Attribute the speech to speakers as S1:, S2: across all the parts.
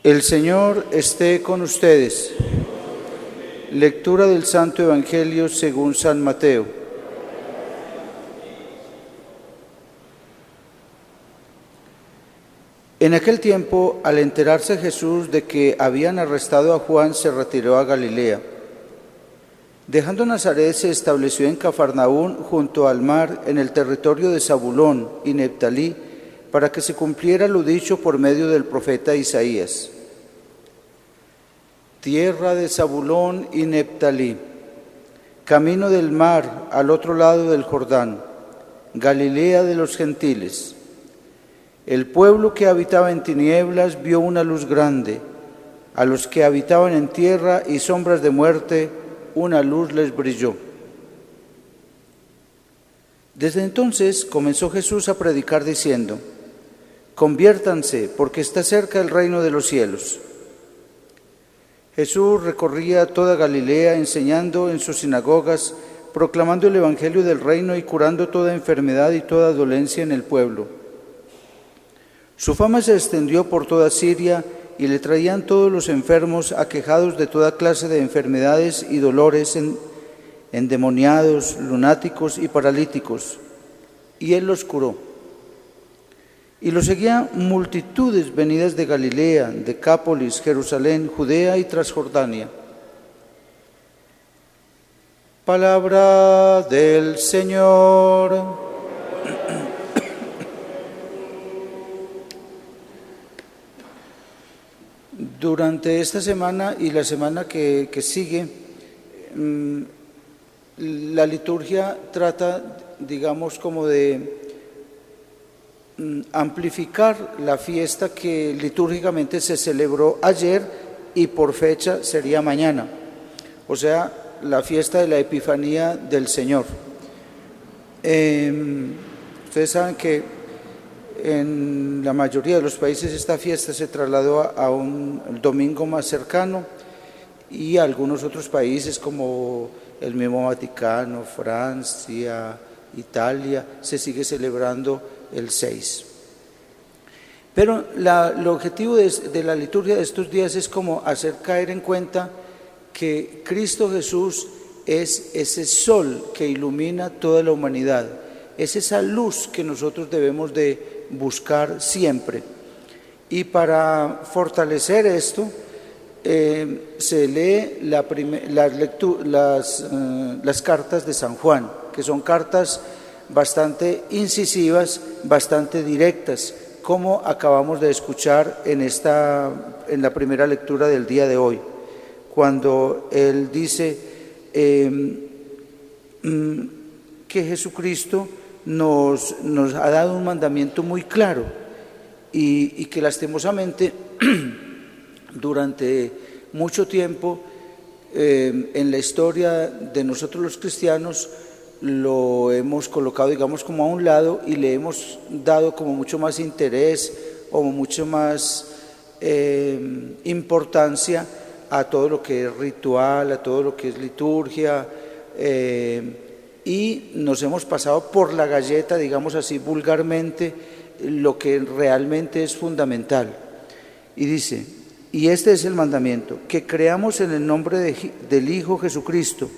S1: El Señor esté con ustedes. Lectura del Santo Evangelio según San Mateo. En aquel tiempo, al enterarse Jesús de que habían arrestado a Juan, se retiró a Galilea. Dejando Nazaret, se estableció en Cafarnaún, junto al mar, en el territorio de Zabulón y Neftalí, para que se cumpliera lo dicho por medio del profeta Isaías. Tierra de Zabulón y Neftalí, camino del mar al otro lado del Jordán, Galilea de los gentiles. El pueblo que habitaba en tinieblas vio una luz grande. A los que habitaban en tierra y sombras de muerte, una luz les brilló. Desde entonces comenzó Jesús a predicar diciendo: Conviértanse, porque está cerca el reino de los cielos. Jesús recorría toda Galilea, enseñando en sus sinagogas, proclamando el evangelio del reino y curando toda enfermedad y toda dolencia en el pueblo. Su fama se extendió por toda Siria y le traían todos los enfermos aquejados de toda clase de enfermedades y dolores, endemoniados, lunáticos y paralíticos, y él los curó. Y lo seguían multitudes venidas de Galilea, Decápolis, Jerusalén, Judea y Transjordania. Palabra del Señor. Durante esta semana y la semana que sigue, la liturgia trata, digamos, como de amplificar la fiesta que litúrgicamente se celebró ayer y por fecha sería mañana, o sea, la fiesta de la Epifanía del Señor. Ustedes saben que en la mayoría de los países esta fiesta se trasladó a un domingo más cercano, y algunos otros países como el mismo Vaticano, Francia, Italia, se sigue celebrando el 6. Pero el objetivo de la liturgia de estos días es como hacer caer en cuenta que Cristo Jesús es ese sol que ilumina toda la humanidad, es esa luz que nosotros debemos de buscar siempre. Y para fortalecer esto, se lee las cartas de San Juan, que son cartas bastante incisivas, bastante directas, como acabamos de escuchar en la primera lectura del día de hoy, cuando él dice que Jesucristo nos ha dado un mandamiento muy claro y que lastimosamente durante mucho tiempo en la historia de nosotros los cristianos lo hemos colocado, digamos, como a un lado, y le hemos dado como mucho más interés o mucho más importancia a todo lo que es ritual, a todo lo que es liturgia, y nos hemos pasado por la galleta, digamos así vulgarmente, lo que realmente es fundamental. Y dice: y este es el mandamiento, que creamos en el nombre del Hijo Jesucristo,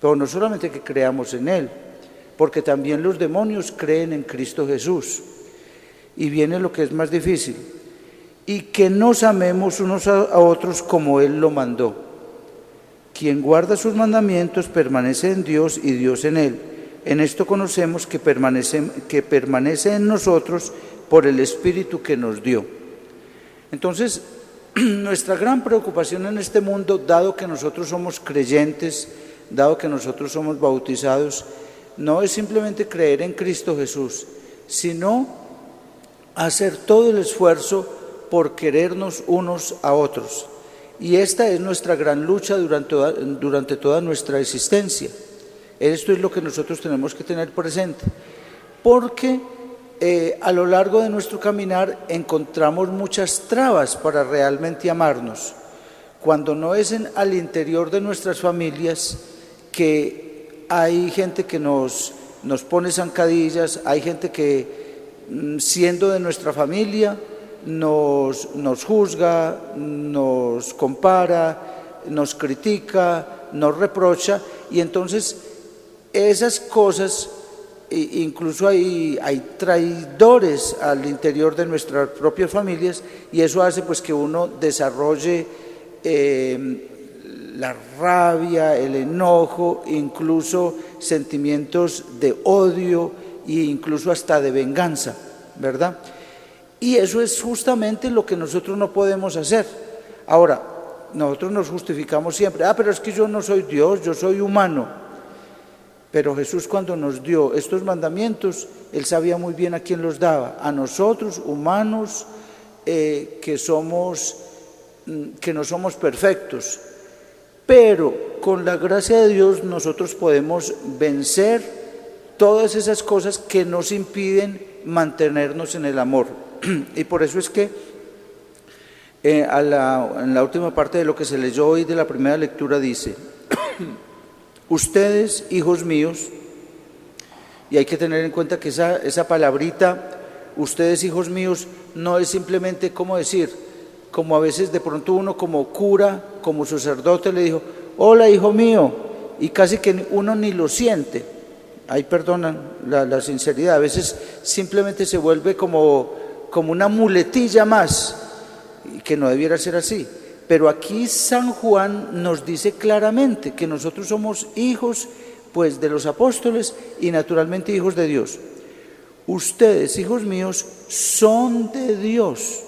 S1: pero no solamente que creamos en Él, porque también los demonios creen en Cristo Jesús. Y viene lo que es más difícil: y que nos amemos unos a otros como Él lo mandó. Quien guarda sus mandamientos permanece en Dios y Dios en él. En esto conocemos que permanece en nosotros por el Espíritu que nos dio. Entonces, nuestra gran preocupación en este mundo, dado que nosotros somos creyentes, dado que nosotros somos bautizados, no es simplemente creer en Cristo Jesús, sino hacer todo el esfuerzo por querernos unos a otros. Y esta es nuestra gran lucha durante toda nuestra existencia. Esto es lo que nosotros tenemos que tener presente, porque a lo largo de nuestro caminar encontramos muchas trabas para realmente amarnos. Cuando no es al interior de nuestras familias, que hay gente que nos pone zancadillas, hay gente que siendo de nuestra familia nos juzga, nos compara, nos critica, nos reprocha, y entonces esas cosas, incluso hay traidores al interior de nuestras propias familias, y eso hace pues que uno desarrolle la rabia, el enojo, incluso sentimientos de odio e incluso hasta de venganza, ¿verdad? Y eso es justamente lo que nosotros no podemos hacer. Ahora, nosotros nos justificamos siempre, pero es que yo no soy Dios, yo soy humano. Pero Jesús, cuando nos dio estos mandamientos, Él sabía muy bien a quién los daba, a nosotros, humanos, que no somos perfectos, pero con la gracia de Dios nosotros podemos vencer todas esas cosas que nos impiden mantenernos en el amor. Y por eso es que en la última parte de lo que se leyó hoy de la primera lectura dice: ustedes, hijos míos, y hay que tener en cuenta que esa palabrita, ustedes, hijos míos, no es simplemente como decir, como a veces de pronto uno como cura, como sacerdote le dijo, hola hijo mío, y casi que uno ni lo siente. Ahí perdonan la sinceridad, a veces simplemente se vuelve como una muletilla más, y que no debiera ser así. Pero aquí San Juan nos dice claramente que nosotros somos hijos pues de los apóstoles y naturalmente hijos de Dios. Ustedes, hijos míos, son de Dios.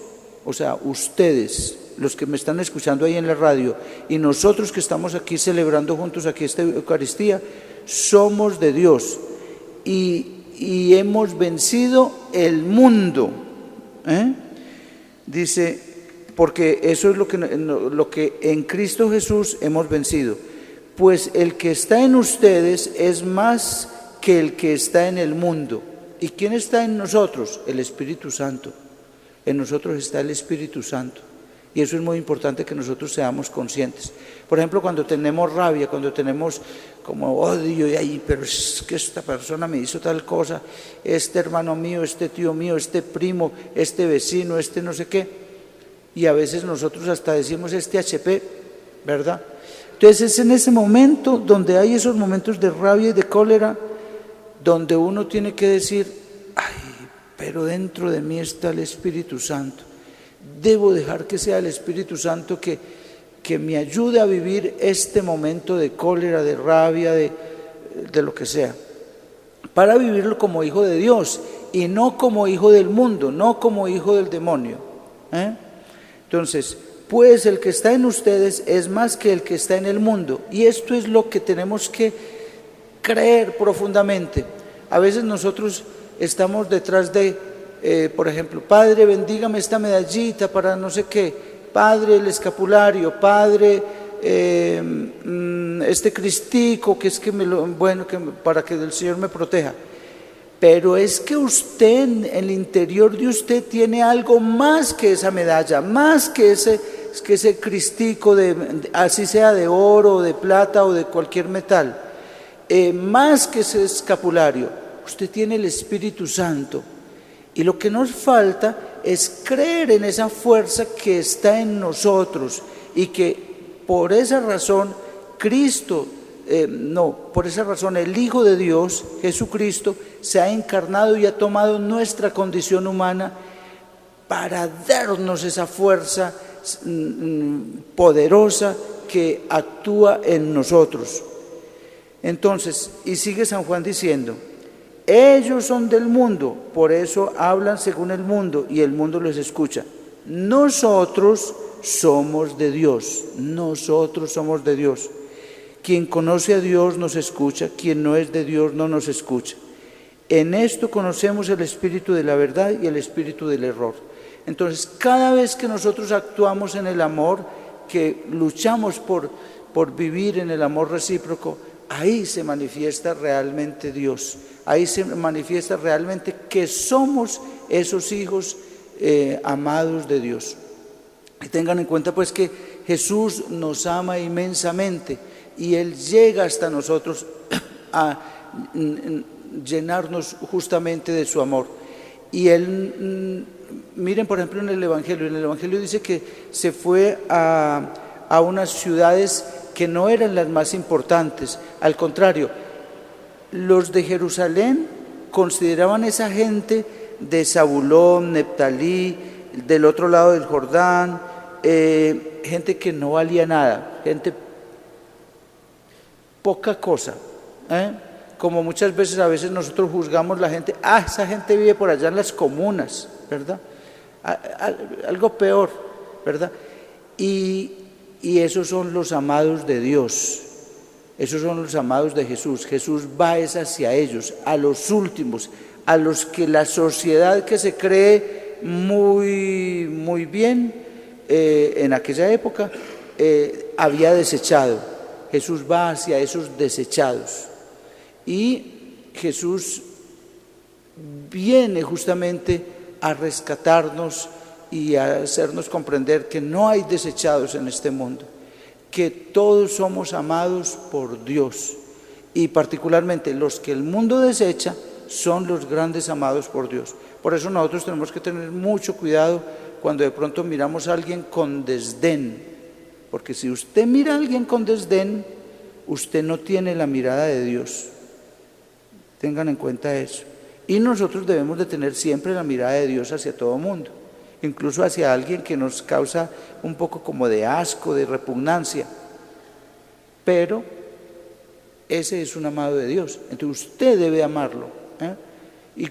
S1: O sea, ustedes, los que me están escuchando ahí en la radio, y nosotros que estamos aquí celebrando juntos aquí esta Eucaristía, somos de Dios y hemos vencido el mundo. Dice, porque eso es lo que en Cristo Jesús hemos vencido. Pues el que está en ustedes es más que el que está en el mundo. ¿Y quién está en nosotros? El Espíritu Santo. En nosotros está el Espíritu Santo. Y eso es muy importante que nosotros seamos conscientes. Por ejemplo, cuando tenemos rabia, cuando tenemos como odio, y ahí, pero es que esta persona me hizo tal cosa, este hermano mío, este tío mío, este primo, este vecino, este no sé qué. Y a veces nosotros hasta decimos este HP, ¿verdad? Entonces es en ese momento donde hay esos momentos de rabia y de cólera, donde uno tiene que decir, ay, pero dentro de mí está el Espíritu Santo. Debo dejar que sea el Espíritu Santo que me ayude a vivir este momento de cólera, de rabia, de lo que sea, para vivirlo como hijo de Dios y no como hijo del mundo, no como hijo del demonio. Entonces, pues el que está en ustedes es más que el que está en el mundo. Y esto es lo que tenemos que creer profundamente. A veces nosotros estamos detrás de, por ejemplo, Padre, bendígame esta medallita para no sé qué, Padre, el escapulario, Padre, este cristico, que es que para que el Señor me proteja. Pero es que usted, en el interior de usted, tiene algo más que esa medalla, más que ese cristico, así sea de oro, de plata o de cualquier metal, más que ese escapulario. Usted tiene el Espíritu Santo. Y lo que nos falta es creer en esa fuerza que está en nosotros y que por esa razón por esa razón el Hijo de Dios, Jesucristo, se ha encarnado y ha tomado nuestra condición humana para darnos esa fuerza poderosa que actúa en nosotros. Entonces, y sigue San Juan diciendo, ellos son del mundo, por eso hablan según el mundo y el mundo los escucha. Nosotros somos de Dios, nosotros somos de Dios. Quien conoce a Dios nos escucha, quien no es de Dios no nos escucha. En esto conocemos el espíritu de la verdad y el espíritu del error. Entonces, cada vez que nosotros actuamos en el amor, que luchamos por vivir en el amor recíproco, ahí se manifiesta realmente Dios. Ahí se manifiesta realmente que somos esos hijos amados de Dios. Y tengan en cuenta pues que Jesús nos ama inmensamente y Él llega hasta nosotros a llenarnos justamente de su amor. Y Él Miren, por ejemplo, en el Evangelio dice que se fue a unas ciudades que no eran las más importantes. Al contrario, los de Jerusalén consideraban esa gente de Zabulón, Neftalí, del otro lado del Jordán, gente que no valía nada, gente poca cosa, como muchas veces a veces nosotros juzgamos la gente, esa gente vive por allá en las comunas, ¿verdad? Algo peor, ¿verdad? Y esos son los amados de Dios, esos son los amados de Jesús. Jesús va hacia ellos, a los últimos, a los que la sociedad que se cree muy, muy bien en aquella época había desechado. Jesús va hacia esos desechados y Jesús viene justamente a rescatarnos y a hacernos comprender que no hay desechados en este mundo, que todos somos amados por Dios y particularmente los que el mundo desecha son los grandes amados por Dios. Por eso nosotros tenemos que tener mucho cuidado cuando de pronto miramos a alguien con desdén, porque si usted mira a alguien con desdén, usted no tiene la mirada de Dios. Tengan en cuenta eso. Y nosotros debemos de tener siempre la mirada de Dios hacia todo mundo, incluso hacia alguien que nos causa un poco como de asco, de repugnancia. Pero ese es un amado de Dios, entonces usted debe amarlo. Y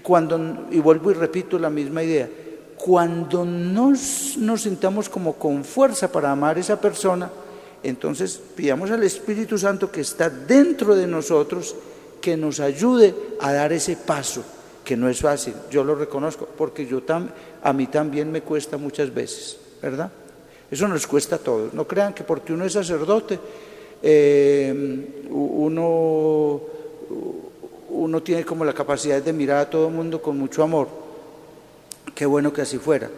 S1: vuelvo y repito la misma idea, cuando nos sintamos como con fuerza para amar a esa persona, entonces pidamos al Espíritu Santo que está dentro de nosotros que nos ayude a dar ese paso, que no es fácil, yo lo reconozco, porque a mí también me cuesta muchas veces, ¿verdad? Eso nos cuesta a todos. No crean que porque uno es sacerdote, uno tiene como la capacidad de mirar a todo el mundo con mucho amor. Qué bueno que así fuera.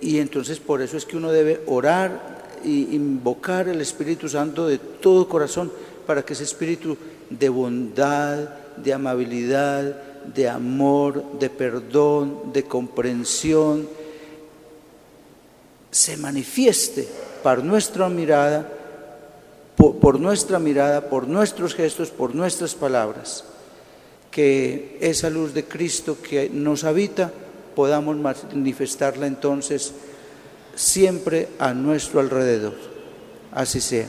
S1: Y entonces por eso es que uno debe orar e invocar el Espíritu Santo de todo corazón, para que ese espíritu de bondad, de amabilidad, de amor, de perdón, de comprensión, se manifieste por nuestra mirada, por nuestros gestos, por nuestras palabras. Que esa luz de Cristo que nos habita podamos manifestarla entonces siempre a nuestro alrededor. Así sea.